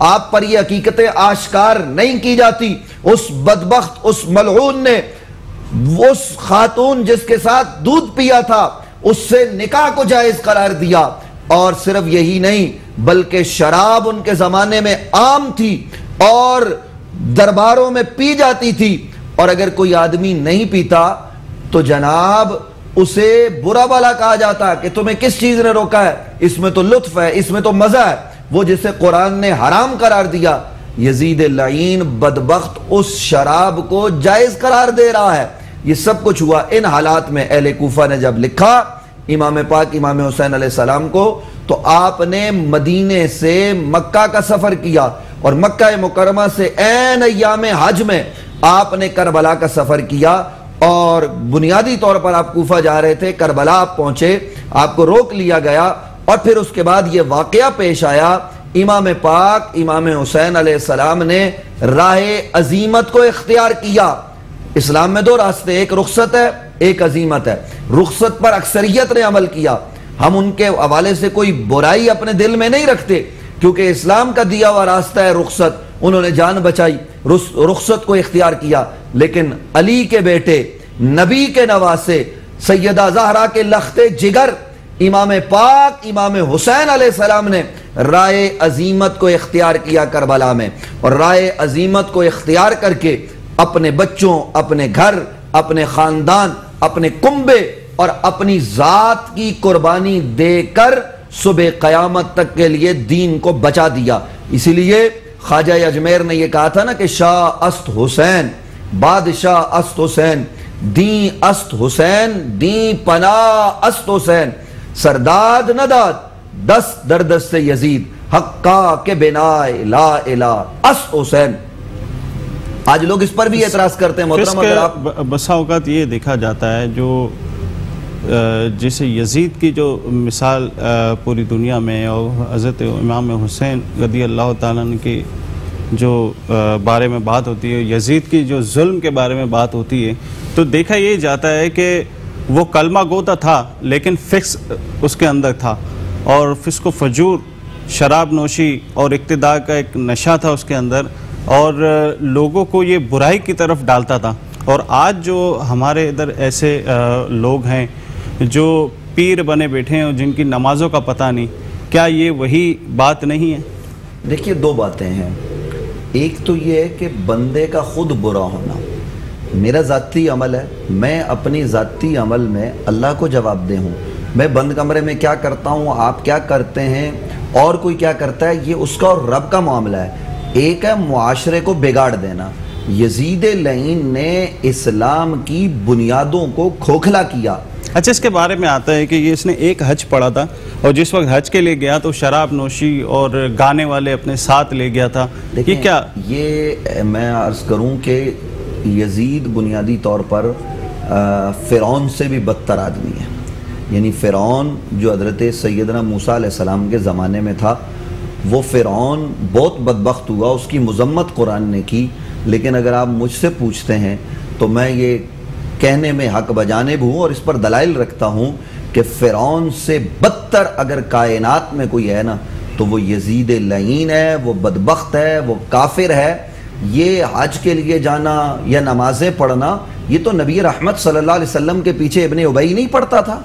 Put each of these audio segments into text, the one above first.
آپ پر یہ حقیقتیں آشکار نہیں کی جاتی. اس بدبخت، اس ملعون نے اس خاتون جس کے ساتھ دودھ پیا تھا اس سے نکاح کو جائز قرار دیا. اور صرف یہی نہیں بلکہ شراب ان کے زمانے میں عام تھی اور درباروں میں پی جاتی تھی، اور اگر کوئی آدمی نہیں پیتا تو جناب اسے برا بھلا کہا جاتا کہ تمہیں کس چیز نے روکا ہے، اس میں تو لطف ہے، اس میں تو مزہ ہے. وہ جسے قرآن نے حرام قرار دیا، یزید لعین بدبخت اس شراب کو جائز قرار دے رہا ہے. یہ سب کچھ ہوا. ان حالات میں اہل کوفہ نے جب لکھا امام پاک امام حسین علیہ السلام کو، تو آپ نے مدینے سے مکہ کا سفر کیا، اور مکہ مکرمہ سے عین ایام حج میں آپ نے کربلا کا سفر کیا. اور بنیادی طور پر آپ کوفہ جا رہے تھے، کربلا آپ پہنچے، آپ کو روک لیا گیا، اور پھر اس کے بعد یہ واقعہ پیش آیا. امام پاک امام حسین علیہ السلام نے راہ عزیمت کو اختیار کیا. اسلام میں دو راستے، ایک رخصت ہے، ایک عزیمت ہے. رخصت پر اکثریت نے عمل کیا. ہم ان کے حوالے سے کوئی برائی اپنے دل میں نہیں رکھتے، کیونکہ اسلام کا دیا ہوا راستہ ہے رخصت. انہوں نے جان بچائی، رخصت کو اختیار کیا. لیکن علی کے بیٹے، نبی کے نواسے، سیدہ زہرا کے لخت جگر امام پاک امام حسین علیہ السلام نے رائے عزیمت کو اختیار کیا کربلا میں. اور رائے عزیمت کو اختیار کر کے اپنے بچوں، اپنے گھر، اپنے خاندان، اپنے کنبے اور اپنی ذات کی قربانی دے کر صبح قیامت تک کے لیے دین کو بچا دیا. اسی لیے خواجہ اجمیر نے یہ کہا تھا نا کہ شاہ است حسین، بادشاہ است حسین، دین است حسین، دین پناہ است حسین، سرداد نداد دست در دست یزید، حقا کے بنائے لا الہ است حسین. آج لوگ اس پر بھی اعتراض کرتے ہیں محترم. اگر آپ بسا اوقات یہ دیکھا جاتا ہے جو جیسے یزید کی جو مثال پوری دنیا میں اور حضرت امام حسین رضی اللہ تعالیٰ عنہ کی جو بارے میں بات ہوتی ہے، یزید کی جو ظلم کے بارے میں بات ہوتی ہے، تو دیکھا یہ جاتا ہے کہ وہ کلمہ گوتا تھا لیکن فکس اس کے اندر تھا، اور فسق و فجور، شراب نوشی اور اقتدار کا ایک نشہ تھا اس کے اندر، اور لوگوں کو یہ برائی کی طرف ڈالتا تھا. اور آج جو ہمارے ادھر ایسے لوگ ہیں جو پیر بنے بیٹھے ہیں اور جن کی نمازوں کا پتہ نہیں، کیا یہ وہی بات نہیں ہے؟ دیکھیے دو باتیں ہیں. ایک تو یہ ہے کہ بندے کا خود برا ہونا. میرا ذاتی عمل ہے، میں اپنی ذاتی عمل میں اللہ کو جواب دہ ہوں. میں بند کمرے میں کیا کرتا ہوں، آپ کیا کرتے ہیں، اور کوئی کیا کرتا ہے، یہ اس کا اور رب کا معاملہ ہے. ایک ہے معاشرے کو بگاڑ دینا. یزید لعین نے اسلام کی بنیادوں کو کھوکھلا کیا. اچھا، اس کے بارے میں آتا ہے کہ یہ اس نے ایک حج پڑھا تھا، اور جس وقت حج کے لیے گیا تو شراب نوشی اور گانے والے اپنے ساتھ لے گیا تھا. یہ کیا؟ یہ میں عرض کروں کہ یزید بنیادی طور پر فرعون سے بھی بدتر آدمی ہے. یعنی فرعون جو حضرت سیدنا موسیٰ علیہ السلام کے زمانے میں تھا، وہ فرعون بہت بدبخت ہوا، اس کی مذمت قرآن نے کی. لیکن اگر آپ مجھ سے پوچھتے ہیں تو میں یہ کہنے میں حق بجانب ہوں اور اس پر دلائل رکھتا ہوں کہ فرعون سے بدتر اگر کائنات میں کوئی ہے نا تو وہ یزید لعین ہے، وہ بدبخت ہے، وہ کافر ہے. یہ حج کے لیے جانا یا نمازیں پڑھنا، یہ تو نبی رحمت صلی اللہ علیہ وسلم کے پیچھے ابن ابی نہیں پڑھتا تھا.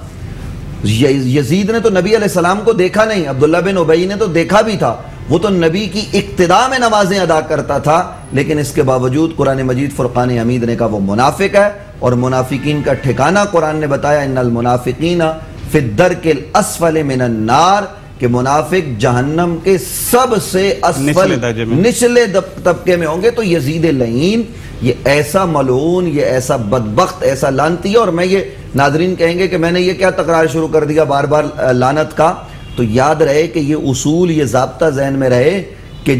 یزید نے تو نبی علیہ السلام کو دیکھا نہیں، عبداللہ بن ابی نے تو دیکھا بھی تھا. وہ تو نبی کی اقتداء میں نمازیں ادا کرتا تھا، لیکن اس کے باوجود قرآن مجید فرقان حمید نے کہا وہ منافق ہے. اور منافقین کا ٹھکانہ قرآن نے بتایا ان المنافقین فی الدرک الاسفل من النار، کہ منافق جہنم کے سب سے اسفل نچلے طبقے میں ہوں گے. تو یزید لعین یہ ایسا ملعون، یہ ایسا بدبخت، ایسا لعنتی ہے. اور میں یہ ناظرین کہیں گے کہ میں نے یہ کیا تکرار شروع کر دیا بار بار لعنت کا، تو یاد رہے کہ یہ اصول، یہ ضابطہ ذہن میں رہے کہ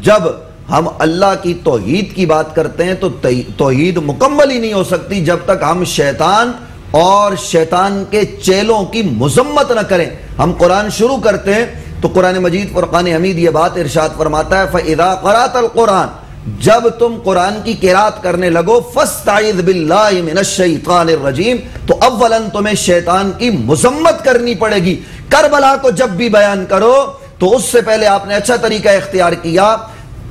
جب ہم اللہ کی توحید کی بات کرتے ہیں تو توحید مکمل ہی نہیں ہو سکتی جب تک ہم شیطان اور شیطان کے چیلوں کی مذمت نہ کریں. ہم قرآن شروع کرتے ہیں تو قرآن مجید فرقان حمید یہ بات ارشاد فرماتا ہے فَإِذَا قَرَأْتَ الْقُرْآنَ، جب تم قرآن کی قرات کرنے لگو فَاسْتَعِذْ بِاللَّهِ مِنَ الشَّيْطَانِ الرَّجِيمِ، تو اولاً تمہیں شیطان کی مذمت کرنی پڑے گی. کربلا کو جب بھی بیان کرو تو اس سے پہلے آپ نے اچھا طریقہ اختیار کیا،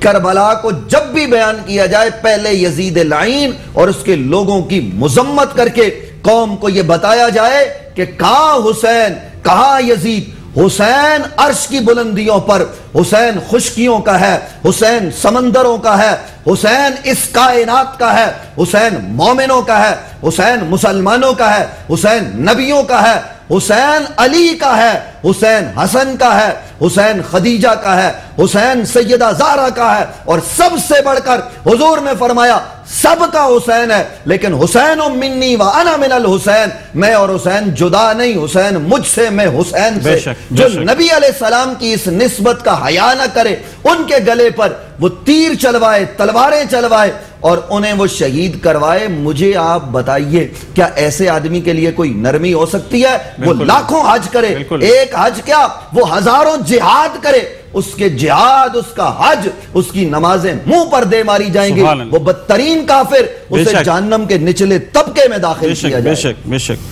کربلا کو جب بھی بیان کیا جائے پہلے یزید لعین اور اس کے لوگوں کی مذمت کر کے قوم کو یہ بتایا جائے کہ کہاں حسین، کہاں یزید۔ حسین عرش کی بلندیوں پر، حسین خشکیوں کا ہے، حسین سمندروں کا ہے، حسین اس کائنات کا ہے، حسین مومنوں کا ہے، حسین مسلمانوں کا ہے، حسین نبیوں کا ہے، حسین علی کا ہے، حسین حسن کا ہے، حسین خدیجہ کا ہے، حسین سیدہ زہرا کا ہے، اور سب سے بڑھ کر حضور نے فرمایا سب کا حسین ہے، لیکن حسین منی و انا من الحسین، میں اور حسین جدا نہیں، حسین مجھ سے، میں حسین سے۔ جو نبی علیہ السلام کی اس نسبت کا حیا نہ کرے، ان کے گلے پر وہ تیر چلوائے، تلواریں چلوائے اور انہیں وہ شہید کروائے، مجھے آپ بتائیے کیا ایسے آدمی کے لیے کوئی نرمی ہو سکتی ہے؟ وہ لاکھوں حج کرے، ایک حج کیا وہ ہزاروں جہاد کرے، اس کے جہاد، اس کا حج، اس کی نمازیں منہ پر دے ماری جائیں گی، وہ بدترین کافر، اسے جہنم کے نچلے طبقے میں داخل کیا جائے۔ بے شک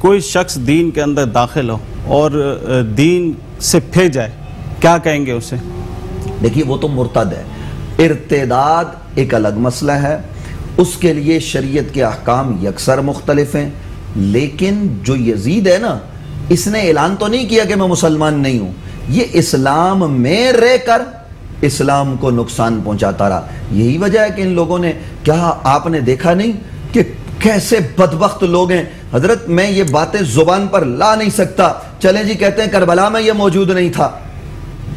کوئی شخص دین کے اندر داخل ہو اور دین سے پھر جائے، کیا کہیں گے اسے؟ دیکھیے وہ تو مرتد ہے۔ ارتداد ایک الگ مسئلہ ہے، اس کے لیے شریعت کے احکام یکسر مختلف ہیں، لیکن جو یزید ہے نا، اس نے اعلان تو نہیں کیا کہ میں مسلمان نہیں ہوں، یہ اسلام میں رہ کر اسلام کو نقصان پہنچاتا رہا۔ یہی وجہ ہے کہ ان لوگوں نے، کیا آپ نے دیکھا نہیں کہ کیسے بدبخت لوگ ہیں؟ حضرت میں یہ باتیں زبان پر لا نہیں سکتا، چلیں جی کہتے ہیں کربلا میں یہ موجود نہیں تھا،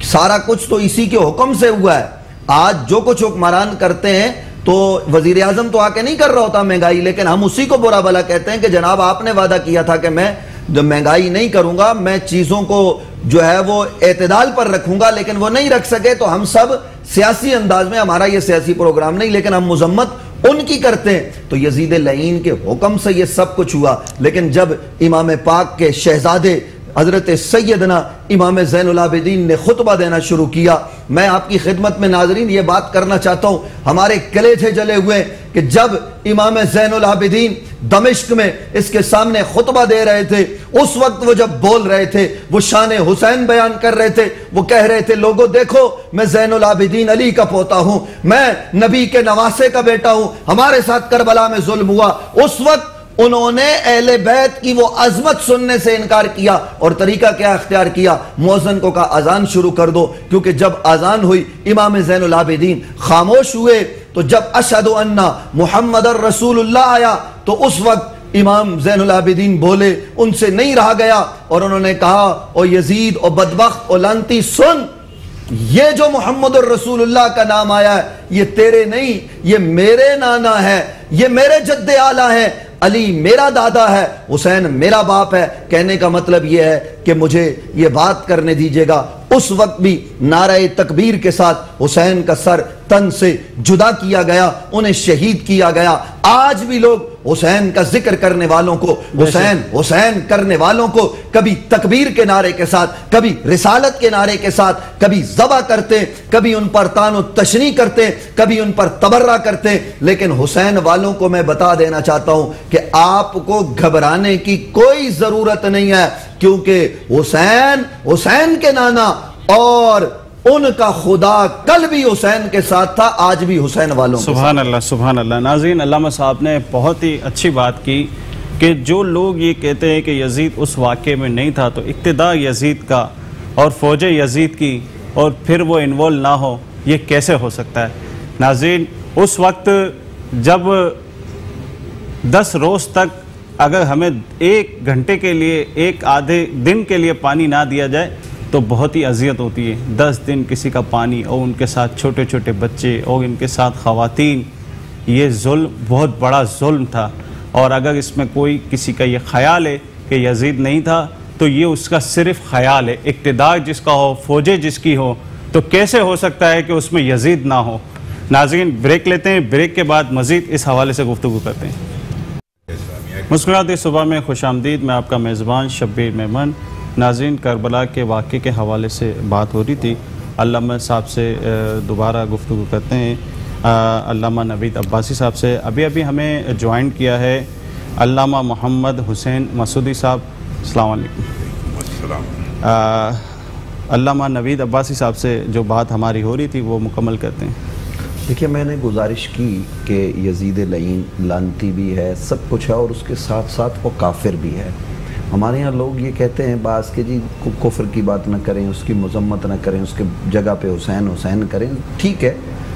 سارا کچھ تو اسی کے حکم سے ہوا ہے۔ آج جو کچھ حکمران کرتے ہیں تو وزیر اعظم تو آ کے نہیں کر رہا ہوتا مہنگائی، لیکن ہم اسی کو برا بھلا کہتے ہیں کہ جناب آپ نے وعدہ کیا تھا کہ میں مہنگائی نہیں کروں گا، میں چیزوں کو جو ہے وہ اعتدال پر رکھوں گا، لیکن وہ نہیں رکھ سکے، تو ہم سب سیاسی انداز میں، ہمارا یہ سیاسی پروگرام نہیں، لیکن ہم مذمت ان کی کرتے ہیں۔ تو یزید لعین کے حکم سے یہ سب کچھ ہوا، لیکن جب امام پاک کے شہزادے حضرت سیدنا امام زین العابدین نے خطبہ دینا شروع کیا، میں آپ کی خدمت میں ناظرین یہ بات کرنا چاہتا ہوں، ہمارے کلیجے جلے ہوئے کہ جب امام زین العابدین دمشق میں اس کے سامنے خطبہ دے رہے تھے، اس وقت وہ جب بول رہے تھے، وہ شان حسین بیان کر رہے تھے، وہ کہہ رہے تھے لوگوں دیکھو میں زین العابدین علی کا پوتا ہوں، میں نبی کے نواسے کا بیٹا ہوں، ہمارے ساتھ کربلا میں ظلم ہوا، اس وقت انہوں نے اہل بیت کی وہ عظمت سننے سے انکار کیا، اور طریقہ کیا اختیار کیا؟ مؤذن کو کہا اذان شروع کر دو، کیونکہ جب اذان ہوئی امام زین العابدین خاموش ہوئے، تو جب اشہد ان محمد رسول اللہ آیا تو اس وقت امام زین العابدین بولے، ان سے نہیں رہا گیا، اور انہوں نے کہا او یزید، او بدبخت، او لعنتی، سن، یہ جو محمد الرسول اللہ کا نام آیا ہے یہ تیرے نہیں، یہ میرے نانا ہے، یہ میرے جد اعلیٰ ہیں، علی میرا دادا ہے، حسین میرا باپ ہے۔ کہنے کا مطلب یہ ہے کہ مجھے یہ بات کرنے دیجیے گا۔ اس وقت بھی نعرہ تکبیر کے ساتھ حسین کا سر تن سے جدا کیا گیا، انہیں شہید کیا گیا۔ آج بھی لوگ حسین کا ذکر کرنے والوں کو، حسین حسین کرنے والوں کو کبھی تکبیر کے نعرے کے ساتھ، کبھی رسالت کے نعرے کے ساتھ، کبھی ذبح کرتے، کبھی ان پر طعن و تشنیع کرتے، کبھی ان پر تبرہ کرتے۔ لیکن حسین والوں کو میں بتا دینا چاہتا ہوں کہ آپ کو گھبرانے کی کوئی ضرورت نہیں ہے، کیونکہ حسین کے نانا اور ان کا خدا کل بھی حسین کے ساتھ تھا، آج بھی حسین والوں کے ساتھ۔ سبحان اللہ، سبحان اللہ۔ ناظرین، علامہ صاحب نے بہت ہی اچھی بات کی کہ جو لوگ یہ کہتے ہیں کہ یزید اس واقعے میں نہیں تھا، تو اقتداء یزید کا اور فوج یزید کی اور پھر وہ انوالو نہ ہو، یہ کیسے ہو سکتا ہے؟ ناظرین، اس وقت جب 10 روز تک اگر ہمیں 1 گھنٹے کے لیے، 1 آدھے دن کے لیے پانی نہ دیا جائے تو بہت ہی اذیت ہوتی ہے۔ 10 دن کسی کا پانی، اور ان کے ساتھ چھوٹے چھوٹے بچے، اور ان کے ساتھ خواتین، یہ ظلم بہت بڑا ظلم تھا۔ اور اگر اس میں کوئی کسی کا یہ خیال ہے کہ یزید نہیں تھا، تو یہ اس کا صرف خیال ہے۔ اقتدار جس کا ہو، فوجیں جس کی ہو، تو کیسے ہو سکتا ہے کہ اس میں یزید نہ ہو؟ ناظرین، بریک لیتے ہیں، بریک کے بعد مزید اس حوالے سے گفتگو کرتے ہیں۔ مسکراتی صبح میں خوش آمدید، میں آپ کا میزبان شبیر میمن۔ ناظرین، کربلا کے واقعے کے حوالے سے بات ہو رہی تھی، علامہ صاحب سے دوبارہ گفتگو کرتے ہیں، علامہ نوید عباسی صاحب سے۔ ابھی ہمیں جوائن کیا ہے علامہ محمد حسین مسعودی صاحب۔ السلام علیکم۔ علامہ نوید عباسی صاحب سے جو بات ہماری ہو رہی تھی وہ مکمل کرتے ہیں۔ دیکھیے میں نے گزارش کی کہ یزید لعین لعنتی بھی ہے، سب کچھ ہے، اور اس کے ساتھ ساتھ وہ کافر بھی ہے۔ ہمارے ہاں لوگ یہ کہتے ہیں بعض کہ جی کفر کی بات نہ کریں، اس کی مذمت نہ کریں، اس کے جگہ پہ حسین حسین کریں۔ ٹھیک ہے،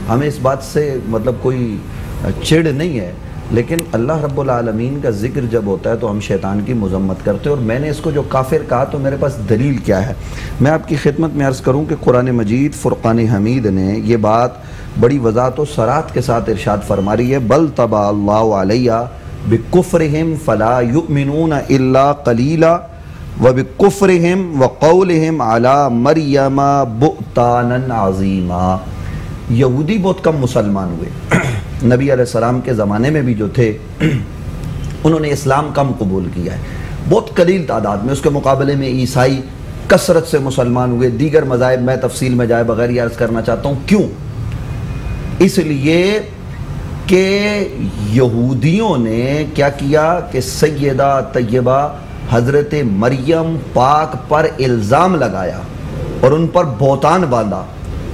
ہمیں اس بات سے مطلب کوئی چڑ نہیں ہے، لیکن اللہ رب العالمین کا ذکر جب ہوتا ہے تو ہم شیطان کی مذمت کرتے ہیں، اور میں نے اس کو جو کافر کہا تو میرے پاس دلیل کیا ہے۔ میں آپ کی خدمت میں عرض کروں کہ قرآن مجید فرقان حمید نے یہ بات بڑی وضاحت و صراحت کے ساتھ ارشاد فرما رہی ہے، بل طبع اللہ علیہ بکفرہم فلا یؤمنون الا قلیلا وبکفرہم وقولہم علی مریم بہتانا عظیما۔ یہودی بہت کم مسلمان ہوئے، نبی علیہ السلام کے زمانے میں بھی جو تھے انہوں نے اسلام کم قبول کیا ہے، بہت قلیل تعداد میں۔ اس کے مقابلے میں عیسائی کثرت سے مسلمان ہوئے۔ دیگر مذاہب میں تفصیل میں جائے بغیر یہ عرض کرنا چاہتا ہوں کیوں؟ اس لیے کہ یہودیوں نے کیا کیا کہ سیدہ طیبہ حضرت مریم پاک پر الزام لگایا اور ان پر بہتان باندھا،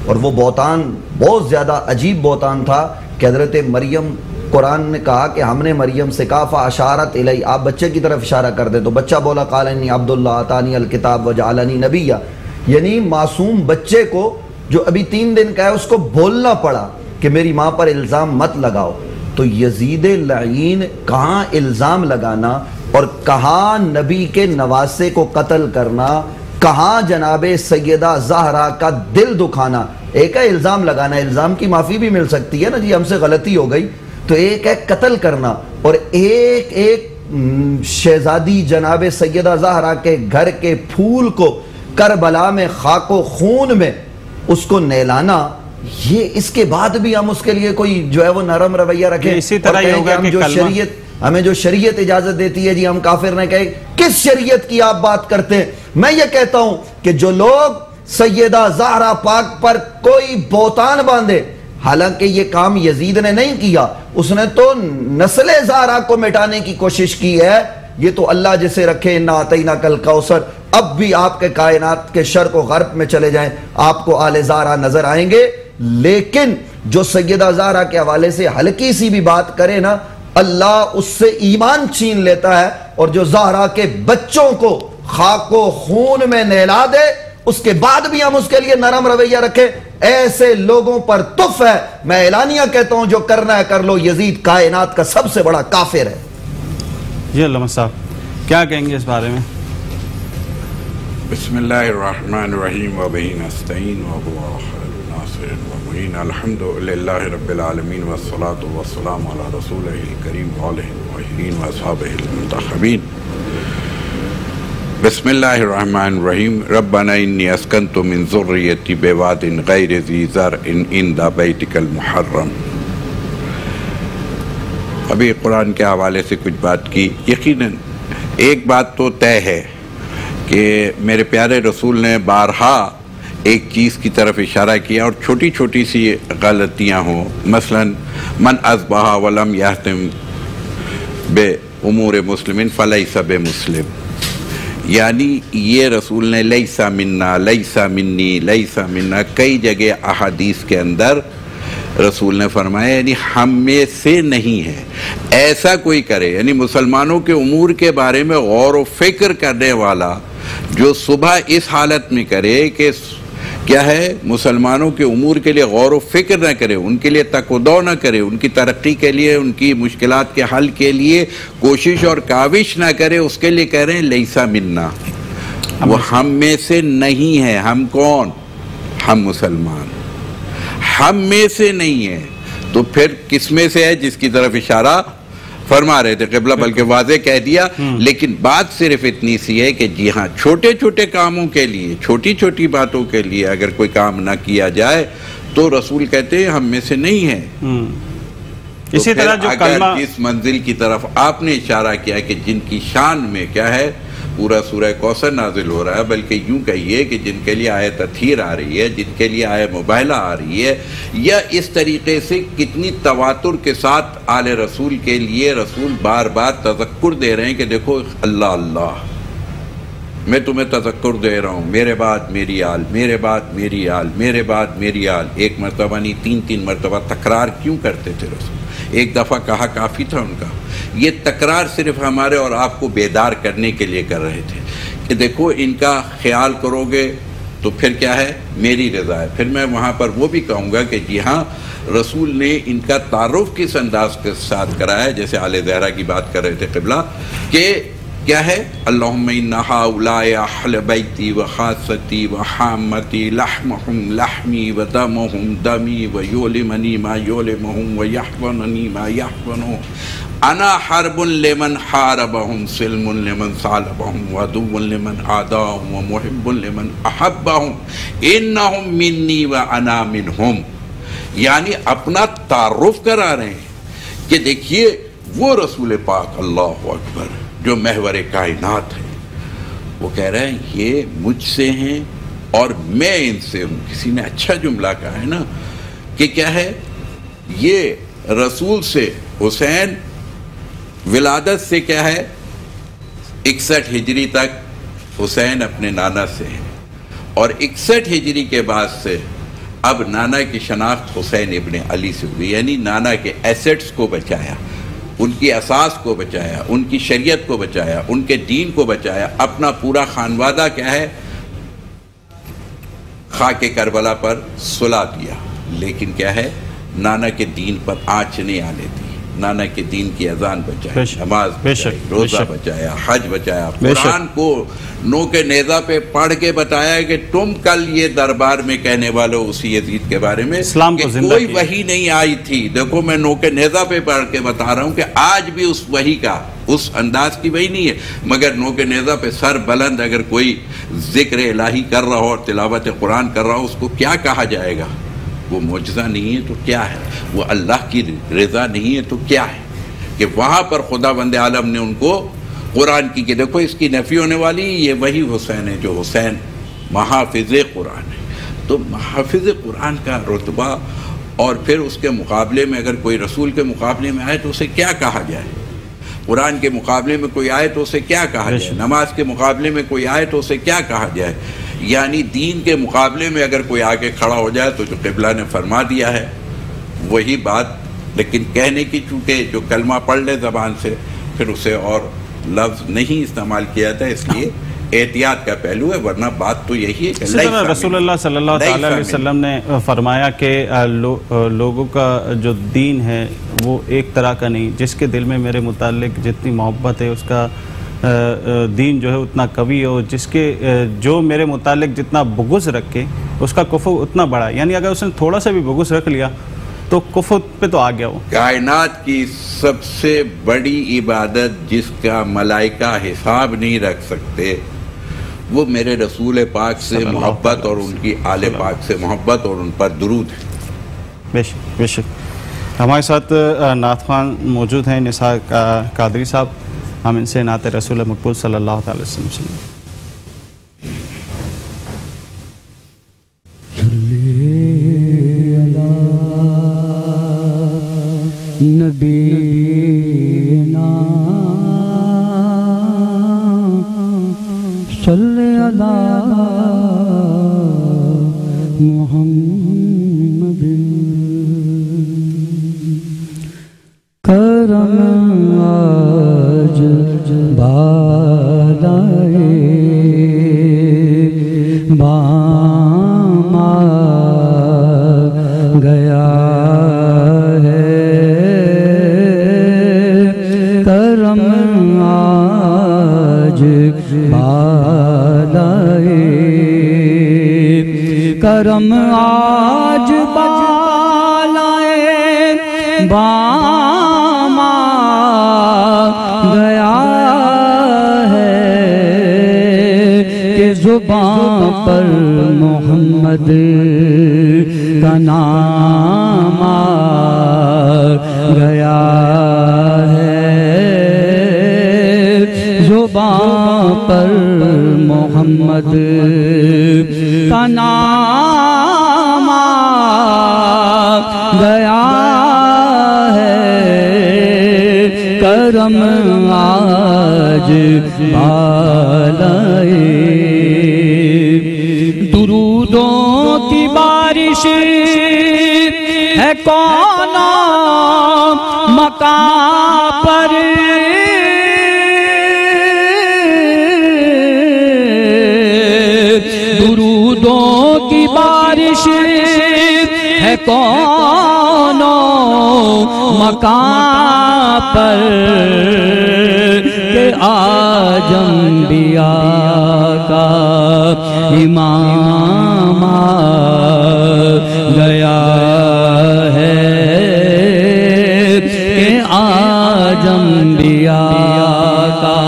اور وہ بہتان بہت زیادہ عجیب بہتان تھا کہ حضرت مریم، قرآن نے کہا کہ ہم نے مریم سے کہا فاشارت الی، آپ بچے کی طرف اشارہ کر دیں، تو بچہ بولا قال انی عبداللہ آتانی الکتاب وجعلنی نبیا، یعنی معصوم بچے کو جو ابھی 3 دن کا ہے اس کو بولنا پڑا کہ میری ماں پر الزام مت لگاؤ۔ تو یزید لعین کہاں الزام لگانا اور کہاں نبی کے نواسے کو قتل کرنا، کہاں جناب سیدہ زہرا کا دل دکھانا۔ ایک ہے الزام لگانا، الزام کی معافی بھی مل سکتی ہے نا جی، ہم سے غلطی ہو گئی، تو ایک ہے قتل کرنا، اور ایک شہزادی جناب سیدہ زہرا کے گھر کے پھول کو کربلا میں خاک و خون میں اس کو نیلانا، یہ اس کے بعد بھی ہم اس کے لیے کوئی جو ہے وہ نرم رویہ رکھیں اسی طرح یہ ہوگا کہ ہمیں جو شریعت اجازت دیتی ہے جی ہم کافر نہ کہیں۔ کس شریعت کی آپ بات کرتے ہیں؟ میں یہ کہتا ہوں کہ جو لوگ سیدہ زہرا پاک پر کوئی بہتان باندھے، حالانکہ یہ کام یزید نے نہیں کیا، اس نے تو نسل زہرا کو مٹانے کی کوشش کی ہے، یہ تو اللہ جسے رکھے انا اعطیناک الکوثر۔ اب بھی آپ کے کائنات کے شرق و غرب میں چلے جائیں آپ کو آل زہرا نظر آئیں گے، لیکن جو سیدہ زہرا کے حوالے سے ہلکی سی بھی بات کرے نا، اللہ اس سے ایمان چھین لیتا ہے، اور جو زہرا کے بچوں کو خاک و خون میں نہلا دے اس کے بعد بھی ہم اس کے لیے نرم رویہ رکھیں، ایسے لوگوں پر تف ہے۔ میں اعلانیہ کہتا ہوں جو کرنا ہے کر لو، یزید کائنات کا سب سے بڑا کافر ہے۔ جی علامہ صاحب کیا کہیں گے اس بارے میں؟ بسم اللہ الرحمن الرحیم وبہ نستعین وهو خیر الناصر ومعین، الحمد للہ رب العالمین والصلاة والسلام علی رسولہ الکریم وآلہ الطاہرین واصحابہ المنتخبین۔ بسم اللہ الرحمن الرحیم، ربنا انی اسکنت من ذریتی بواد غیر ذی زرع عند بیتک المحرم۔ ابھی قرآن کے حوالے سے کچھ بات کی، یقیناً ایک بات تو طے ہے کہ میرے پیارے رسول نے بارہا ایک چیز کی طرف اشارہ کیا، اور چھوٹی چھوٹی سی غلطیاں ہوں، مثلا من اصبح ولم یحتم بے امور مسلمین فلیس بمسلم، یعنی یہ رسول نے لیسا منا لیسا منی لیسا منا کئی جگہ احادیث کے اندر رسول نے فرمایا یعنی ہم میں سے نہیں ہے۔ ایسا کوئی کرے، یعنی مسلمانوں کے امور کے بارے میں غور و فکر کرنے والا جو صبح اس حالت میں کرے کہ کیا ہے مسلمانوں کے امور کے لیے غور و فکر نہ کرے، ان کے لیے تک و دو نہ کرے، ان کی ترقی کے لیے، ان کی مشکلات کے حل کے لیے کوشش اور کاوش نہ کرے، اس کے لیے کہہ رہے ہیں لیسا منا، وہ ہم میں سے نہیں ہے۔ ہم کون؟ ہم مسلمان ہم میں سے نہیں ہے، تو پھر کس میں سے ہے؟ جس کی طرف اشارہ فرما رہے تھے قبلہ، بلکہ واضح کہہ دیا۔ لیکن بات صرف اتنی سی ہے کہ جی ہاں چھوٹے چھوٹے کاموں کے لیے، چھوٹی چھوٹی باتوں کے لیے اگر کوئی کام نہ کیا جائے تو رسول کہتے ہیں ہم میں سے نہیں ہے۔ اسی طرح جو کلمہ جس منزل کی طرف آپ نے اشارہ کیا کہ جن کی شان میں کیا ہے پورا سورہ کوثر نازل ہو رہا ہے، بلکہ یوں کہیے کہ جن کے لیے آیت تطہیر آ رہی ہے، جن کے لیے آیت مباہلہ آ رہی ہے، یا اس طریقے سے کتنی تواتر کے ساتھ آل رسول کے لیے رسول بار بار تذکر دے رہے ہیں کہ دیکھو اللہ اللہ، میں تمہیں تذکر دے رہا ہوں، میرے بعد میری آل، میرے بعد میری آل، میرے بعد میری آل، ایک مرتبہ نہیں 3 مرتبہ تکرار کیوں کرتے تھے رسول؟ ایک دفعہ کہا کافی تھا ان کا؟ یہ تکرار صرف ہمارے اور آپ کو بیدار کرنے کے لیے کر رہے تھے کہ دیکھو ان کا خیال کرو گے تو پھر کیا ہے، میری رضا ہے۔ پھر میں وہاں پر وہ بھی کہوں گا کہ جی ہاں، رسول نے ان کا تعارف کس انداز کے ساتھ کرایا، جیسے آل زہرا کی بات کر رہے تھے قبلہ، کہ کیا ہے، اللہم ان ہؤلاء اہل بیتی و خاصتی و حامتی لحمہم لحمی و دمہم دمی و یولمنی ما یولمہم و یحزننی ما یحزنہم، انا حرب لمن حاربہم سلم لمن صالبہم وعدو لمن عاداہم ومحب لمن احبہم انہم منی و انا منہم۔ یعنی اپنا تعارف کرا رہے ہیں کہ دیکھیے وہ رسول پاک اللہ اکبر جو محور کائنات ہے، وہ کہہ رہے ہیں یہ مجھ سے ہیں اور میں ان سے ہوں۔ کسی نے اچھا جملہ کہا ہے نا کہ کیا ہے، یہ رسول سے حسین ولادت سے کیا ہے 61 ہجری تک حسین اپنے نانا سے ہیں، اور 61 ہجری کے بعد سے اب نانا کی شناخت حسین ابن علی سے ہوئی، یعنی نانا کے ایسٹس کو بچایا، ان کی اساس کو بچایا، ان کی شریعت کو بچایا، ان کے دین کو بچایا، اپنا پورا خانوادہ کیا ہے خاک کربلا پر سلا دیا۔ لیکن کیا ہے، نانا کے دین پر آنچ نہیں آنے دی، نانا کے دین کی اذان بچائی، نماز بچائی، روزہ بچایا، حج بچایا، قرآن کو نو کے نیزہ پہ پڑھ کے بتایا کہ تم کل یہ دربار میں کہنے والے اسی یزید کے بارے میں کہ کوئی وحی نہیں آئی تھی، دیکھو میں نو کے نیزہ پہ پڑھ کے بتا رہا ہوں کہ آج بھی اس وحی کا اس انداز کی وحی نہیں ہے، مگر نو کے نیزہ پہ سر بلند اگر کوئی ذکر الہی کر رہا ہو اور تلاوت قرآن کر رہا ہو، اس کو کیا کہا جائے گا؟ وہ معجزہ نہیں ہے تو کیا ہے؟ وہ اللہ کی رضا نہیں ہے تو کیا ہے؟ کہ وہاں پر خدا بند عالم نے ان کو قرآن کی کہ دیکھو اس کی نفی ہونے والی، یہ وہی حسین ہے جو حسین محافظ قرآن ہے۔ تو محافظ قرآن کا رتبہ، اور پھر اس کے مقابلے میں اگر کوئی رسول کے مقابلے میں آئے تو اسے کیا کہا جائے؟ قرآن کے مقابلے میں کوئی آئے تو اسے کیا کہا جائے؟ نماز کے مقابلے میں کوئی آئے تو اسے کیا کہا جائے؟ یعنی دین کے مقابلے میں اگر کوئی آگے کھڑا ہو جائے تو جو قبلہ نے فرما دیا ہے وہی بات، لیکن کہنے کی چونکہ جو کلمہ پڑھ لے زبان سے پھر اسے اور لفظ نہیں استعمال کیا جاتا، اس لیے احتیاط کا پہلو ہے، ورنہ بات تو یہی ہے کہ رسول اللہ صلی اللہ علیہ وسلم نے فرمایا کہ لوگوں کا جو دین ہے وہ ایک طرح کا نہیں، جس کے دل میں میرے متعلق جتنی محبت ہے اس کا دین جو ہے اتنا قوی ہو، جس کے جو میرے متعلق جتنا بغض رکھے اس کا کفر اتنا بڑا، یعنی اگر اس نے تھوڑا سا بھی بغض رکھ لیا تو کفر پہ تو آ گیا وہ۔ کائنات کی سب سے بڑی عبادت جس کا ملائکہ حساب نہیں رکھ سکتے وہ میرے رسول پاک سے محبت اور ان کی آل پاک سے محبت اور ان پر درود ہے۔ بے شک بے شک۔ ہمارے ساتھ نعت خوان موجود ہیں نثار قادری صاحب، ہم ان سے نعت رسول مقبول صلی اللہ علیہ وسلم سنیں۔ نبینا صلی اللہ محمد کرم آج بالائے بام آ گیا ہے، کرم آج بالائے، کرم آج بالائے بام آ گیا ہے، کہ زبان پر محمد کا نام آ گیا ہے، زبان پر محمد کا نام آ گیا ہے، کرم آج بالائے درودوں کی بارش ہے کون مکان پر درودوں کی بارش ہے کون مکان پر کہ آج انبیاء کا امام گیا ہے کہ آج انبیاء کا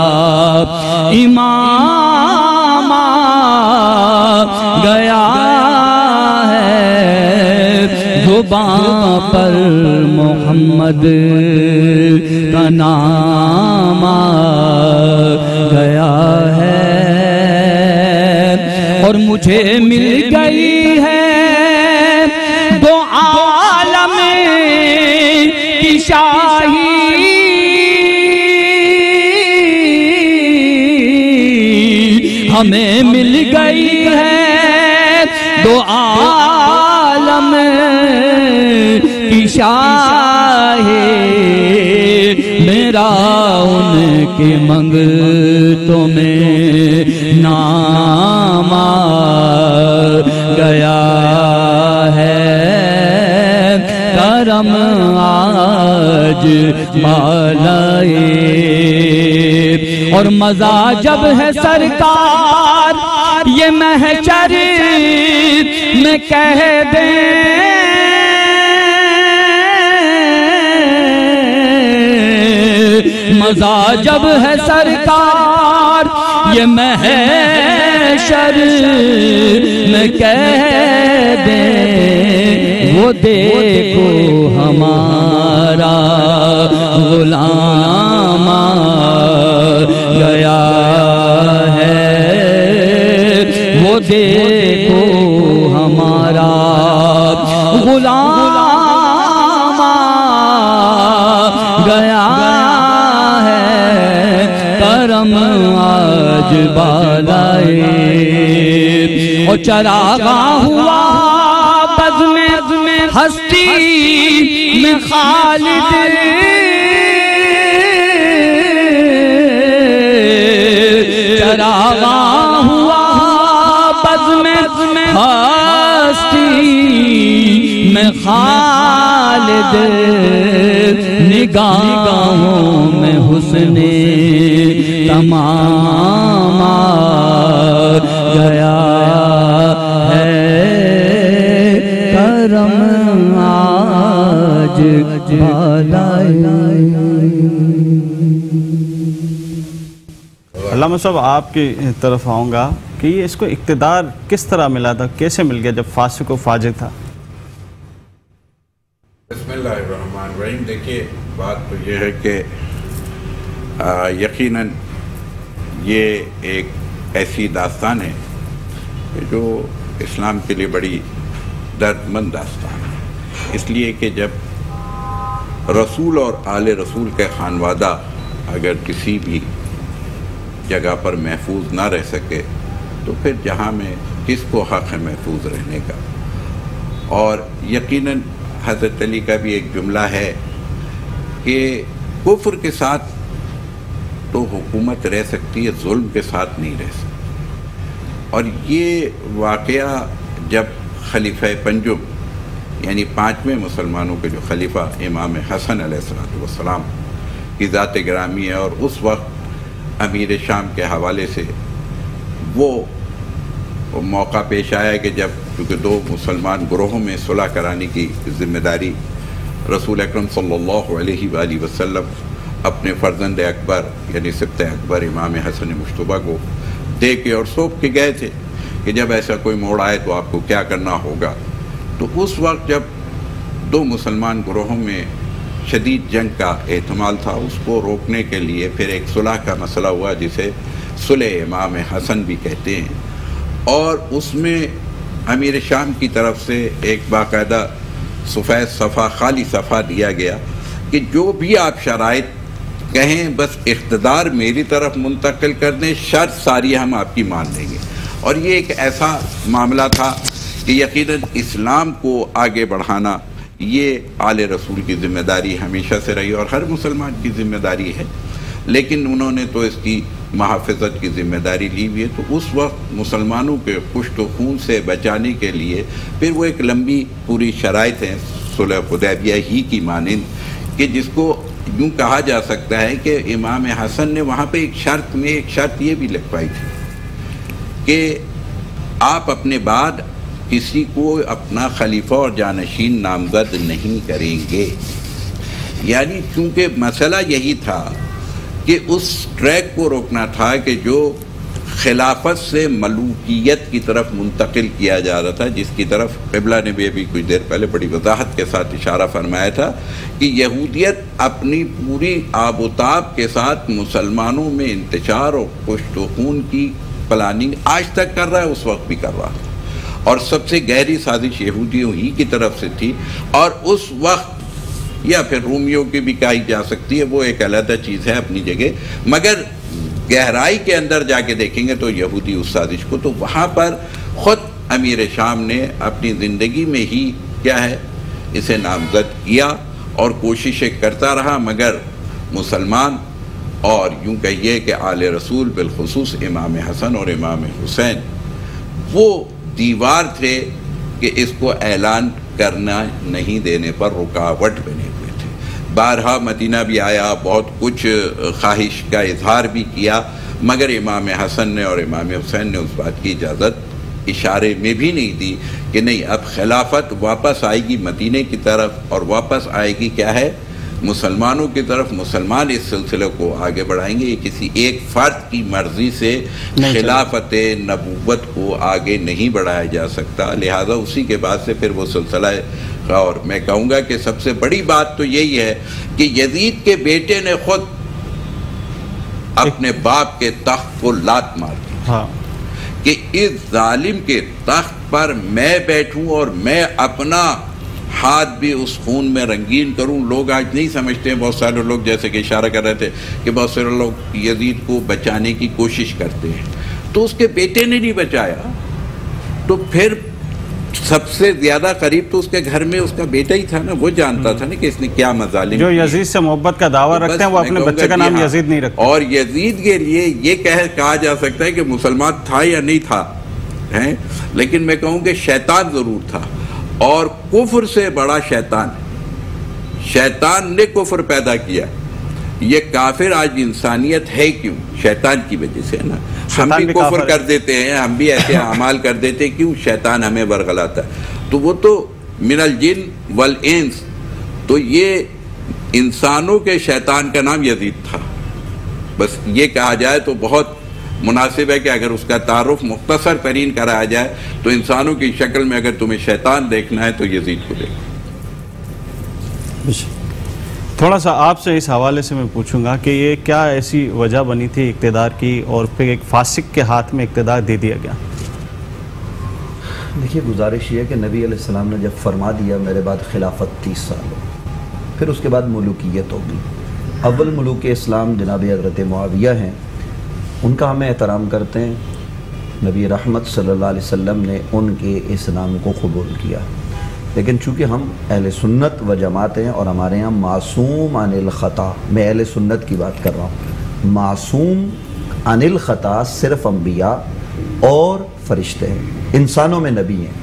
امام گیا ہے زباں پر محمد کا نام گیا ہے اور مجھے مل گئی ہے دو عالم کی شاہی ہمیں مل گئی ہے دو عالم کی شاہی میرا ان کے منگتوں میں نام گیا ہے کرم آج بالائے اور مزہ جب ہے سرکار یہ محشر میں کہہ دیں مزہ جب ہے سرکار یہ محشر میں کہہ دیں وہ دیکھو ہمارا غلام گیا ہے وہ دیکھو ہمارا غلام گیا کرم آج بالائے اور چراغاں ہوا بزم ہستی میں خالد چراغاں ہوا بزم ہستی میں خالد نگاہوں میں حسن تمام گیا ہے کرم آج بالائے علامہ صاحب آپ کی طرف آؤں گا کہ یہ اس کو اقتدار کس طرح ملا تھا کیسے مل گیا جب فاسق و فاجر تھا بسم اللہ الرحمن الرحیم دیکھیے بات تو یہ ہے کہ یقیناً یہ ایک ایسی داستان ہے کہ جو اسلام کے لیے بڑی دردمند داستان ہے اس لیے کہ جب رسول اور آل رسول کے خانوادہ اگر کسی بھی جگہ پر محفوظ نہ رہ سکے تو پھر جہاں میں کس کو حق ہے محفوظ رہنے کا اور یقیناً حضرت علی کا بھی ایک جملہ ہے کہ کفر کے ساتھ تو حکومت رہ سکتی ہے ظلم کے ساتھ نہیں رہ سکتی اور یہ واقعہ جب خلیفہ پنجم یعنی پانچویں مسلمانوں کے جو خلیفہ امام حسن علیہ السلام کی ذات گرامی ہے اور اس وقت امیر شام کے حوالے سے وہ موقع پیش آیا کہ جب کیونکہ دو مسلمان گروہوں میں صلح کرانے کی ذمہ داری رسول اکرم صلی اللہ علیہ وآلہ وسلم اپنے فرزند اکبر یعنی سبط اکبر امام حسن مشتبہ کو دے کے اور سونپ کے گئے تھے کہ جب ایسا کوئی موڑ آئے تو آپ کو کیا کرنا ہوگا تو اس وقت جب دو مسلمان گروہوں میں شدید جنگ کا احتمال تھا اس کو روکنے کے لیے پھر ایک صلح کا مسئلہ ہوا جسے صلح امام حسن بھی کہتے ہیں اور اس میں امیر شام کی طرف سے ایک باقاعدہ سفید صفحہ خالی صفحہ دیا گیا کہ جو بھی آپ شرائط کہیں بس اقتدار میری طرف منتقل کر دیں، شرط ساری ہم آپ کی مان لیں گے. اور یہ ایک ایسا معاملہ تھا کہ یقیناً اسلام کو آگے بڑھانا یہ آل رسول کی ذمہ داری ہمیشہ سے رہی اور ہر مسلمان کی ذمہ داری ہے، لیکن انہوں نے تو اس کی محافظت کی ذمہ داری لی ہوئی ہے. تو اس وقت مسلمانوں کے خشک و خون سے بچانے کے لیے پھر وہ ایک لمبی پوری شرائط ہیں صلح حدیبیہ ہی کی مانند، کہ جس کو یوں کہا جا سکتا ہے کہ امام حسن نے وہاں پہ ایک شرط یہ بھی لکھوائی تھی کہ آپ اپنے بعد کسی کو اپنا خلیفہ اور جانشین نامزد نہیں کریں گے. یعنی چونکہ مسئلہ یہی تھا کہ اس ٹریک کو روکنا تھا کہ جو خلافت سے ملوکیت کی طرف منتقل کیا جا رہا تھا، جس کی طرف قبلہ نے بھی ابھی کچھ دیر پہلے بڑی وضاحت کے ساتھ اشارہ فرمایا تھا کہ یہودیت اپنی پوری آب و تاب کے ساتھ مسلمانوں میں انتشار اور پشت و خون کی پلاننگ آج تک کر رہا ہے، اس وقت بھی کر رہا تھا. اور سب سے گہری سازش یہودیوں ہی کی طرف سے تھی، اور اس وقت یا پھر رومیوں کی بھی کہی جا سکتی ہے، وہ ایک علیحدہ چیز ہے اپنی جگہ، مگر گہرائی کے اندر جا کے دیکھیں گے تو یہودی اس سازش کو، تو وہاں پر خود امیر شام نے اپنی زندگی میں ہی کیا ہے اسے نامزد کیا اور کوششیں کرتا رہا، مگر مسلمان اور یوں کہیے کہ آل رسول بالخصوص امام حسن اور امام حسین وہ دیوار تھے کہ اس کو اعلان کرنا نہیں دینے پر رکاوٹ بنے ہوئے تھے. بارہا مدینہ بھی آیا، بہت کچھ خواہش کا اظہار بھی کیا، مگر امام حسن نے اور امام حسین نے اس بات کی اجازت اشارے میں بھی نہیں دی کہ نہیں، اب خلافت واپس آئے گی مدینے کی طرف اور واپس آئے گی کیا ہے مسلمانوں کی طرف. مسلمان اس سلسلے کو آگے بڑھائیں گے، یہ کسی ایک فرد کی مرضی سے خلافت نبوت کو آگے نہیں بڑھایا جا سکتا. لہذا اسی کے بعد سے پھر وہ سلسلہ ہے، اور میں کہوں گا کہ سب سے بڑی بات تو یہی ہے کہ یزید کے بیٹے نے خود اپنے باپ کے تخت کو لات مار دی کہ اس ظالم کے تخت پر میں بیٹھوں اور میں اپنا ہاتھ بھی اس خون میں رنگین کروں. لوگ آج نہیں سمجھتے ہیں، بہت سارے لوگ جیسے کہ اشارہ کر رہے تھے کہ بہت سارے لوگ یزید کو بچانے کی کوشش کرتے ہیں، تو اس کے بیٹے نے نہیں بچایا، تو پھر سب سے زیادہ قریب تو اس کے گھر میں اس کا بیٹا ہی تھا نا، وہ جانتا تھا نا کہ اس نے کیا مظالم جو یزید سے محبت کا دعویٰ رکھتے ہیں وہ اپنے بچے کا نام یزید نہیں رکھتے. اور یزید کے لیے یہ کہا جا سکتا ہے کہ مسلمان تھا یا نہیں تھا، لیکن میں کہوں کہ شیطان ضرور تھا، اور کفر سے بڑا شیطان نے کفر پیدا کیا. یہ کافر آج انسانیت ہے کیوں؟ شیطان کی وجہ سے نا. ہم بھی کفر کر دیتے ہیں، ہم بھی ایسے اعمال کر دیتے ہیں، کیوں؟ شیطان ہمیں ورغلاتا ہے. تو وہ تو من الجن والانس، تو یہ انسانوں کے شیطان کا نام یزید تھا. بس یہ کہا جائے تو بہت مناسب ہے کہ اگر اس کا تعارف مختصر ترین کرایا جائے تو انسانوں کی شکل میں اگر تمہیں شیطان دیکھنا ہے تو یزید کو دیکھو. تھوڑا سا آپ سے اس حوالے سے میں پوچھوں گا کہ یہ کیا ایسی وجہ بنی تھی اقتدار کی اور پھر ایک فاسق کے ہاتھ میں اقتدار دے دیا گیا؟ دیکھیے، گزارش یہ ہے کہ نبی علیہ السلام نے جب فرما دیا میرے بعد خلافت 30 سال ہو، پھر اس کے بعد ملوکیت ہوگی. اول ملوک اسلام جناب حضرت معاویہ ہیں، ان کا ہمیں احترام کرتے ہیں. نبی رحمت صلی اللہ علیہ وسلم نے ان کے اس نام کو قبول کیا، لیکن چونکہ ہم اہل سنت و جماعت ہیں اور ہمارے یہاں معصوم عن الخطا، میں اہل سنت کی بات کر رہا ہوں، معصوم عن الخطا صرف انبیاء اور فرشتے ہیں، انسانوں میں نبی ہیں.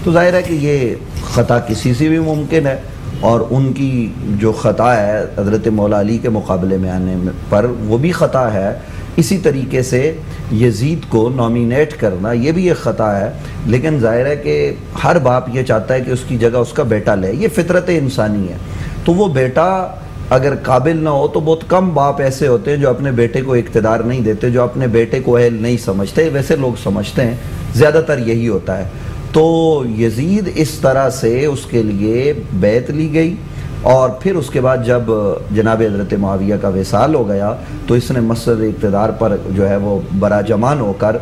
تو ظاہر ہے کہ یہ خطا کسی سے بھی ممکن ہے، اور ان کی جو خطا ہے حضرت مولا علی کے مقابلے میں آنے پر وہ بھی خطا ہے. اسی طریقے سے یزید کو نامینیٹ کرنا یہ بھی ایک خطا ہے، لیکن ظاہر ہے کہ ہر باپ یہ چاہتا ہے کہ اس کی جگہ اس کا بیٹا لے، یہ فطرت انسانی ہے. تو وہ بیٹا اگر قابل نہ ہو تو بہت کم باپ ایسے ہوتے ہیں جو اپنے بیٹے کو اقتدار نہیں دیتے، جو اپنے بیٹے کو اہل نہیں سمجھتے. ویسے لوگ سمجھتے ہیں، زیادہ تر یہی ہوتا ہے. تو یزید اس طرح سے اس کے لیے بیعت لی گئی، اور پھر اس کے بعد جب جناب حضرت معاویہ کا وصال ہو گیا تو اس نے مسجد اقتدار پر جو ہے وہ براجمان ہو کر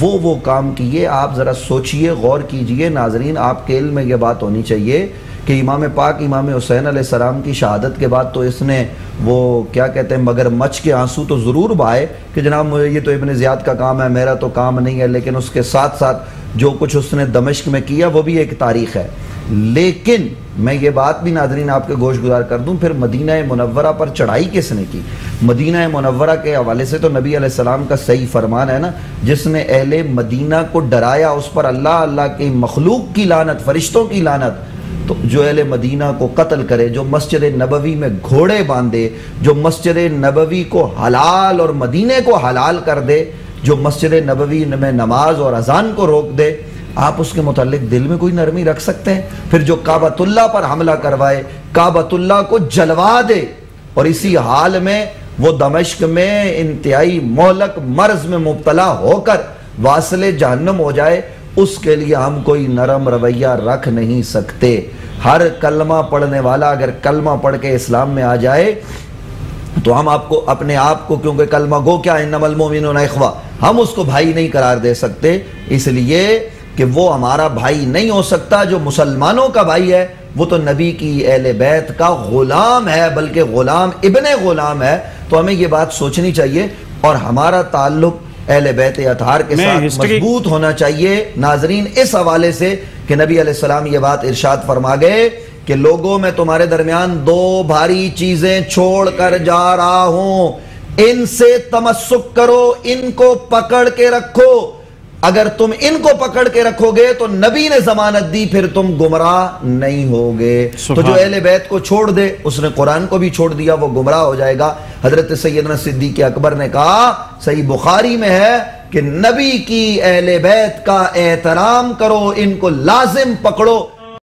وہ کام کیے. آپ ذرا سوچئے، غور کیجئے ناظرین، آپ کے علم میں یہ بات ہونی چاہیے کہ امام پاک امام حسین علیہ السلام کی شہادت کے بعد تو اس نے وہ کیا کہتے ہیں مگر مچ کے آنسو تو ضرور بہائے کہ جناب یہ تو ابن زیاد کا کام ہے، میرا تو کام نہیں ہے، لیکن اس کے ساتھ ساتھ جو کچھ اس نے دمشق میں کیا وہ بھی ایک تاریخ ہے۔ لیکن میں یہ بات بھی ناظرین آپ کے گوش گزار کر دوں، پھر مدینہ منورہ پر چڑھائی کس نے کی؟ مدینہ منورہ کے حوالے سے تو نبی علیہ السلام کا صحیح فرمان ہے نا، جس نے اہل مدینہ کو ڈرایا اس پر اللہ کی مخلوق کی لعنت، فرشتوں کی لعنت۔ تو جو اہل مدینہ کو قتل کرے، جو مسجد نبوی میں گھوڑے باندھے، جو مسجد نبوی کو حلال اور مدینے کو حلال کر دے، جو مسجد نبوی میں نماز اور اذان کو روک دے، آپ اس کے متعلق دل میں کوئی نرمی رکھ سکتے ہیں؟ پھر جو کعبۃ اللہ پر حملہ کروائے، کعبۃ اللہ کو جلوا دے، اور اسی حال میں وہ دمشق میں انتہائی مہلک مرض میں مبتلا ہو کر واصل جہنم ہو جائے، اس کے لیے ہم کوئی نرم رویہ رکھ نہیں سکتے۔ ہر کلمہ پڑھنے والا اگر کلمہ پڑھ کے اسلام میں آ جائے تو ہم اپنے آپ کو، کیونکہ کلمہ گو کیا انما المؤمنون اخوہ، ہم اس کو بھائی نہیں قرار دے سکتے، اس لیے کہ وہ ہمارا بھائی نہیں ہو سکتا۔ جو مسلمانوں کا بھائی ہے وہ تو نبی کی اہل بیت کا غلام ہے، بلکہ غلام ابن غلام ہے۔ تو ہمیں یہ بات سوچنی چاہیے، اور ہمارا تعلق اہل بیت اطہار کے ساتھ مضبوط ہونا چاہیے ناظرین، اس حوالے سے کہ نبی علیہ السلام یہ بات ارشاد فرما گئے کہ لوگوں میں تمہارے درمیان دو بھاری چیزیں چھوڑ کر جا رہا ہوں، ان سے تمسک کرو، ان کو پکڑ کے رکھو، اگر تم ان کو پکڑ کے رکھو گے تو نبی نے ضمانت دی پھر تم گمراہ نہیں ہوگے۔ تو جو اہل بیت کو چھوڑ دے، اس نے قرآن کو بھی چھوڑ دیا، وہ گمراہ ہو جائے گا۔ حضرت سیدنا صدیق اکبر نے کہا، صحیح بخاری میں ہے کہ نبی کی اہل بیت کا احترام کرو، ان کو لازم پکڑو۔